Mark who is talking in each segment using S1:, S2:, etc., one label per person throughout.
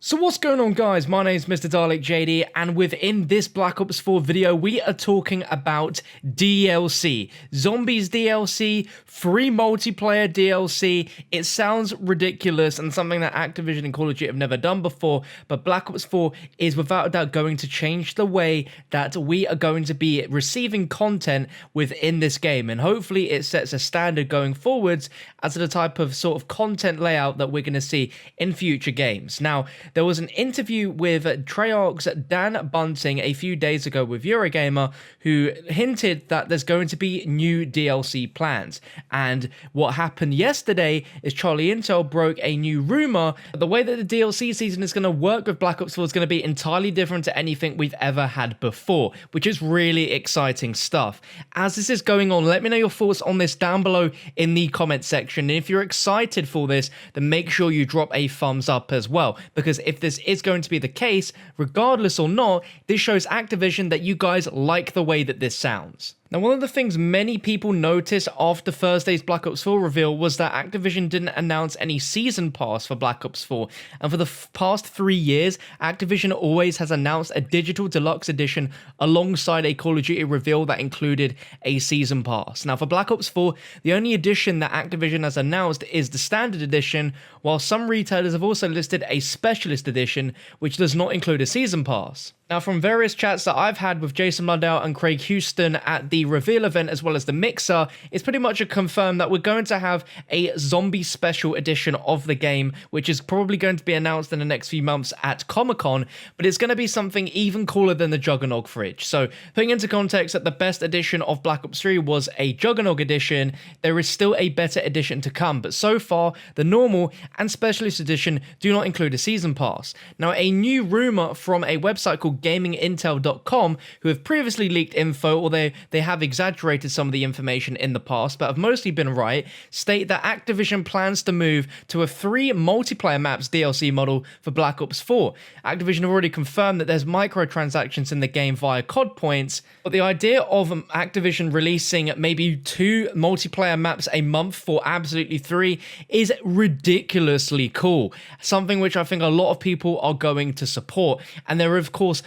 S1: So what's going on, guys? My name is Mr. Dalek JD, and within this Black Ops 4 video, we are talking about DLC. Zombies DLC, free multiplayer DLC. It sounds ridiculous and something that Activision and Call of Duty have never done before, but Black Ops 4 is without a doubt going to change the way that we are going to be receiving content within this game, and hopefully it sets a standard going forwards as to the type of sort of content layout that we're going to see in future games. Now, there was an interview with Treyarch's Dan Bunting a few days ago with Eurogamer, who hinted that there's going to be new DLC plans. And what happened yesterday is Charlie Intel broke a new rumor. The way that the DLC season is going to work with Black Ops 4 is going to be entirely different to anything we've ever had before, which is really exciting stuff. As this is going on, let me know your thoughts on this down below in the comment section. And if you're excited for this, then make sure you drop a thumbs up as well, because if this is going to be the case, regardless or not, this shows Activision that you guys like the way that this sounds. Now, one of the things many people noticed after Thursday's Black Ops 4 reveal was that Activision didn't announce any season pass for Black Ops 4, and for the past 3 years, Activision always has announced a digital deluxe edition alongside a Call of Duty reveal that included a season pass. Now, for Black Ops 4, the only edition that Activision has announced is the standard edition, while some retailers have also listed a specialist edition, which does not include a season pass. Now, from various chats that I've had with Jason Blundell and Craig Houston at the reveal event as well as the mixer, it's pretty much a confirm that we're going to have a zombie special edition of the game, which is probably going to be announced in the next few months at Comic-Con, but it's going to be something even cooler than the Juggernog fridge. So, putting into context that the best edition of Black Ops 3 was a Juggernog edition, there is still a better edition to come, but so far, the normal and specialist edition do not include a season pass. Now, a new rumor from a website called gamingintel.com, who have previously leaked info, or they have exaggerated some of the information in the past, but have mostly been right, state that Activision plans to move to a 3 multiplayer maps DLC model for Black Ops 4. Activision have already confirmed that there's microtransactions in the game via COD points, but the idea of Activision releasing maybe 2 multiplayer maps a month for absolutely 3 is ridiculously cool. Something which I think a lot of people are going to support, and there are of course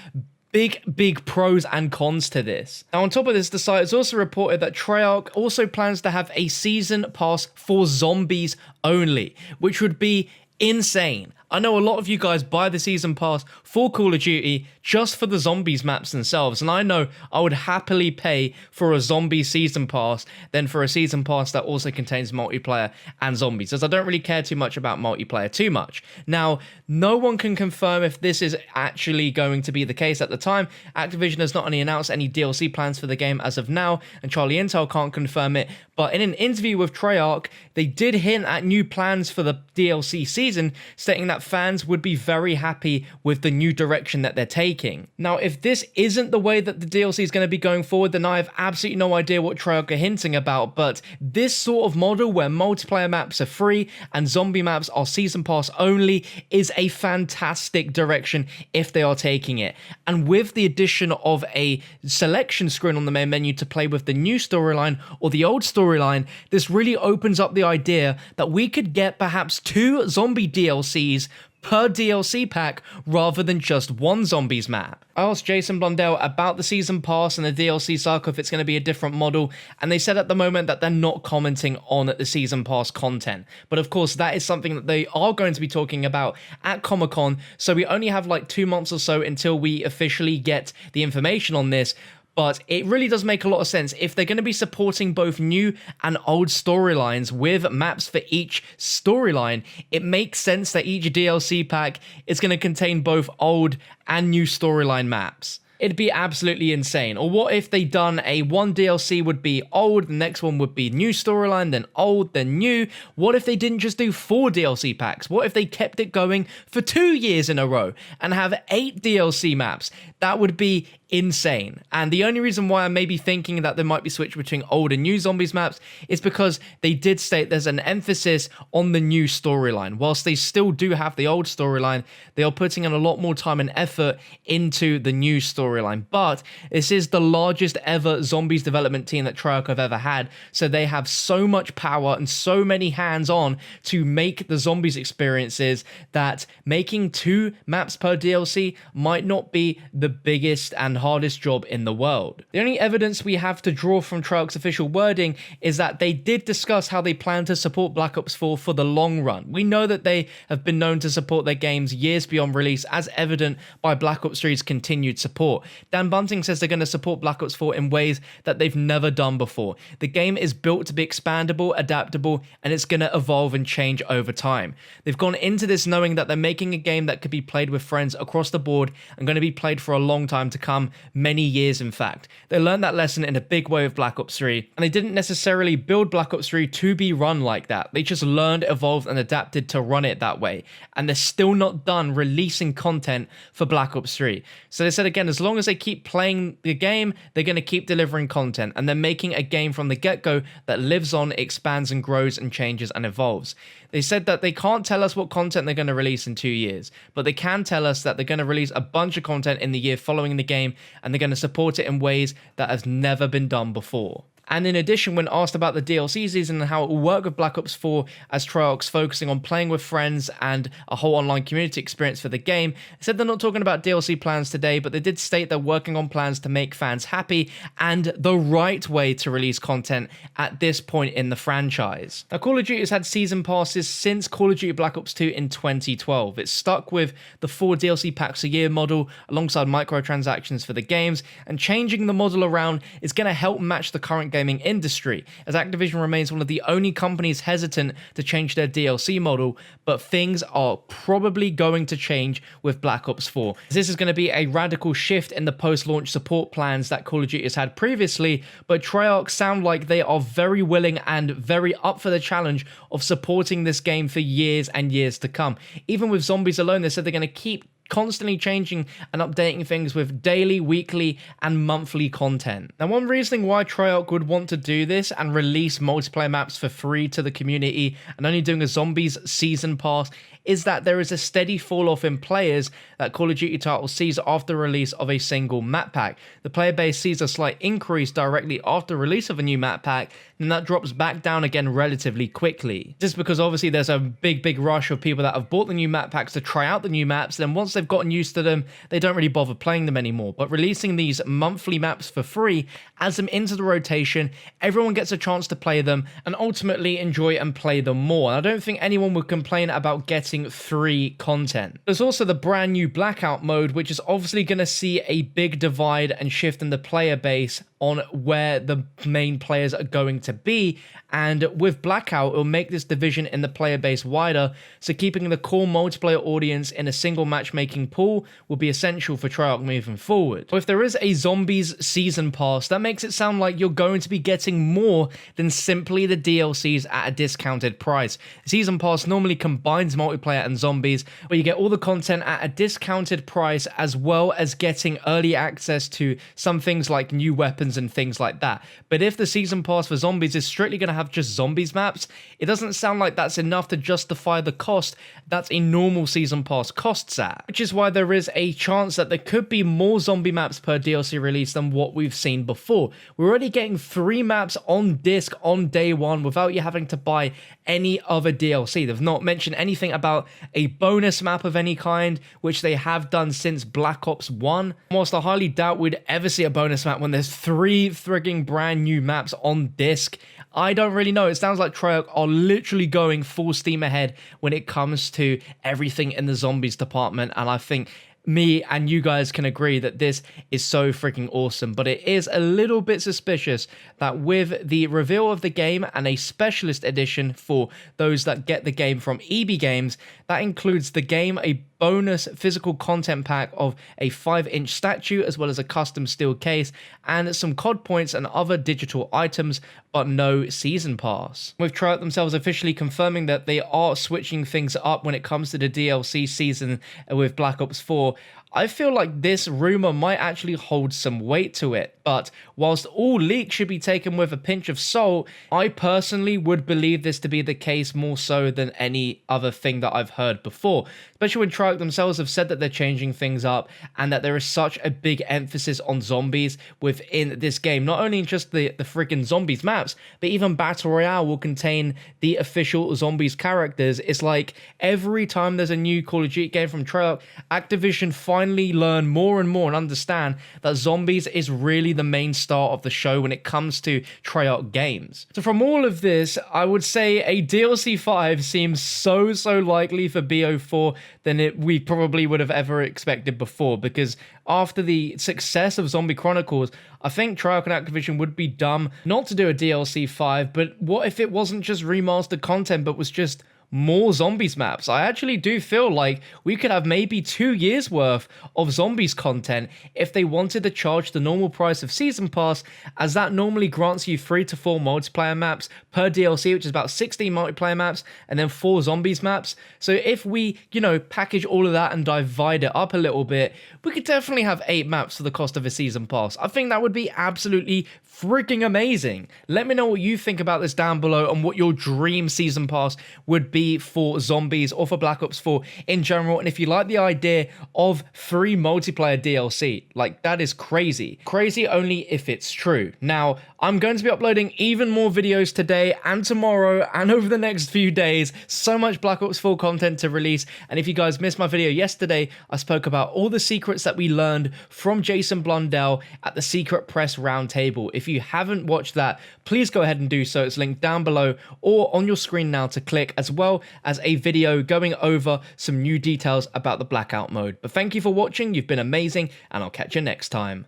S1: big pros and cons to this. Now, on top of this, the site has also reported that Treyarch also plans to have a season pass for zombies only, which would be insane. I know a lot of you guys buy the season pass for Call of Duty just for the zombies maps themselves, and I know I would happily pay for a zombie season pass than for a season pass that also contains multiplayer and zombies, as I don't really care too much about multiplayer too much. Now, no one can confirm if this is actually going to be the case at the time. Activision has not only announced any DLC plans for the game as of now, and Charlie Intel can't confirm it, but in an interview with Treyarch, they did hint at new plans for the DLC season, stating that fans would be very happy with the new direction that they're taking. Now, if this isn't the way that the DLC is going to be going forward, then I have absolutely no idea what Treyarch are hinting about, but this sort of model where multiplayer maps are free and zombie maps are season pass only is a fantastic direction if they are taking it. And with the addition of a selection screen on the main menu to play with the new storyline or the old storyline, this really opens up the idea that we could get perhaps 2 zombie DLCs per DLC pack rather than just one zombies map. I asked Jason Blundell about the season pass and the DLC cycle, if it's going to be a different model, and they said at the moment that they're not commenting on the season pass content. But of course, that is something that they are going to be talking about at Comic-Con, so we only have like 2 months or so until we officially get the information on this. But it really does make a lot of sense. If they're going to be supporting both new and old storylines with maps for each storyline, it makes sense that each DLC pack is going to contain both old and new storyline maps. It'd be absolutely insane. Or what if they done a one DLC would be old, the next one would be new storyline, then old, then new? What if they didn't just do 4 DLC packs? What if they kept it going for 2 years in a row and have 8 DLC maps? That would be insane. And the only reason why I may be thinking that there might be switch between old and new zombies maps is because they did state there's an emphasis on the new storyline. Whilst they still do have the old storyline, they are putting in a lot more time and effort into the new storyline. storyline, but this is the largest ever Zombies development team that Treyarch have ever had, so they have so much power and so many hands on to make the Zombies experiences that making 2 maps per DLC might not be the biggest and hardest job in the world. The only evidence we have to draw from Treyarch's official wording is that they did discuss how they plan to support Black Ops 4 for the long run. We know that they have been known to support their games years beyond release, as evident by Black Ops 3's continued support. Dan Bunting says they're going to support Black Ops 4 in ways that they've never done before. The game is built to be expandable, adaptable, and it's going to evolve and change over time. They've gone into this knowing that they're making a game that could be played with friends across the board and going to be played for a long time to come, many years in fact. They learned that lesson in a big way with Black Ops 3, and they didn't necessarily build Black Ops 3 to be run like that. They just learned, evolved, and adapted to run it that way. And they're still not done releasing content for Black Ops 3. So they said again, as long as they keep playing the game, they're going to keep delivering content, and they're making a game from the get-go that lives on, expands and grows and changes and evolves. They said that they can't tell us what content they're going to release in 2 years, but they can tell us that they're going to release a bunch of content in the year following the game, and they're going to support it in ways that has never been done before. And in addition, when asked about the DLC season and how it will work with Black Ops 4 as Treyarch's focusing on playing with friends and a whole online community experience for the game, they said they're not talking about DLC plans today, but they did state they're working on plans to make fans happy and the right way to release content at this point in the franchise. Now, Call of Duty has had season passes since Call of Duty Black Ops 2 in 2012. It's stuck with the 4 DLC packs a year model alongside microtransactions for the games, and changing the model around is going to help match the current gaming industry, as Activision remains one of the only companies hesitant to change their DLC model, but things are probably going to change with Black Ops 4. This is going to be a radical shift in the post-launch support plans that Call of Duty has had previously, but Treyarch sound like they are very willing and very up for the challenge of supporting this game for years and years to come. Even with Zombies alone, they said they're going to keep constantly changing and updating things with daily, weekly, and monthly content. Now, one reasoning why Treyarch would want to do this and release multiplayer maps for free to the community and only doing a Zombies season pass is that there is a steady fall off in players that Call of Duty title sees after release of a single map pack. The player base sees a slight increase directly after release of a new map pack, and that drops back down again relatively quickly. Just because obviously there's a big rush of people that have bought the new map packs to try out the new maps, then once they've gotten used to them, they don't really bother playing them anymore. But releasing these monthly maps for free adds them into the rotation, everyone gets a chance to play them, and ultimately enjoy and play them more. And I don't think anyone would complain about getting free content. There's also the brand new Blackout mode, which is obviously going to see a big divide and shift in the player base on where the main players are going to be, and with Blackout, it will make this division in the player base wider, so keeping the core multiplayer audience in a single matchmaking pool will be essential for Treyarch moving forward. So if there is a Zombies season pass, that makes it sound like you're going to be getting more than simply the DLCs at a discounted price. The season pass normally combines multiplayer and Zombies, where you get all the content at a discounted price, as well as getting early access to some things like new weapons and things like that. But if the season pass for Zombies is strictly going to have just Zombies maps, it doesn't sound like that's enough to justify the cost that a normal season pass costs at, which is why there is a chance that there could be more zombie maps per DLC release than what we've seen before. We're already getting 3 maps on disc on day one without you having to buy any other DLC. They've not mentioned anything about a bonus map of any kind, which they have done since Black Ops 1. Whilst I highly doubt we'd ever see a bonus map when there's 3 frigging brand new maps on disc, I don't really know. It sounds like Treyarch are literally going full steam ahead when it comes to everything in the Zombies department, and I think me and you guys can agree that this is so freaking awesome. But it is a little bit suspicious that with the reveal of the game and a specialist edition for those that get the game from EB Games, that includes the game, a bonus physical content pack of a 5-inch statue, as well as a custom steel case and some COD points and other digital items, but no season pass. With Treyarch themselves officially confirming that they are switching things up when it comes to the DLC season with Black Ops 4, I feel like this rumor might actually hold some weight to it. But whilst all leaks should be taken with a pinch of salt, I personally would believe this to be the case more so than any other thing that I've heard before, especially when Treyarch themselves have said that they're changing things up and that there is such a big emphasis on zombies within this game. Not only in just the freaking zombies maps, but even Battle Royale will contain the official zombies characters. It's like every time there's a new Call of Duty game from Treyarch, Activision finally learn more and more and understand that zombies is really the main star of the show when it comes to Treyarch games. So from all of this, I would say a DLC 5 seems so likely for BO4 than we probably would have ever expected before, because after the success of Zombie Chronicles, I think Treyarch and Activision would be dumb not to do a DLC 5, but what if it wasn't just remastered content, but was just more zombies maps? I actually do feel like we could have maybe 2 years worth of zombies content if they wanted to charge the normal price of Season Pass, as that normally grants you 3 to 4 multiplayer maps per DLC, which is about 16 multiplayer maps and then 4 zombies maps. So if we, package all of that and divide it up a little bit, we could definitely have 8 maps for the cost of a Season Pass. I think that would be absolutely freaking amazing. Let me know what you think about this down below and what your dream Season Pass would be for zombies or for Black Ops 4 in general. And if you like the idea of 3 multiplayer DLC, like, that is crazy only if it's true. Now, I'm going to be uploading even more videos today and tomorrow and over the next few days. So much Black Ops 4 content to release. And if you guys missed my video yesterday, I spoke about all the secrets that we learned from Jason Blundell at the Secret Press Roundtable. If you haven't watched that, please go ahead and do so. It's linked down below or on your screen now to click, as well as a video going over some new details about the blackout mode. But thank you for watching. You've been amazing, and I'll catch you next time.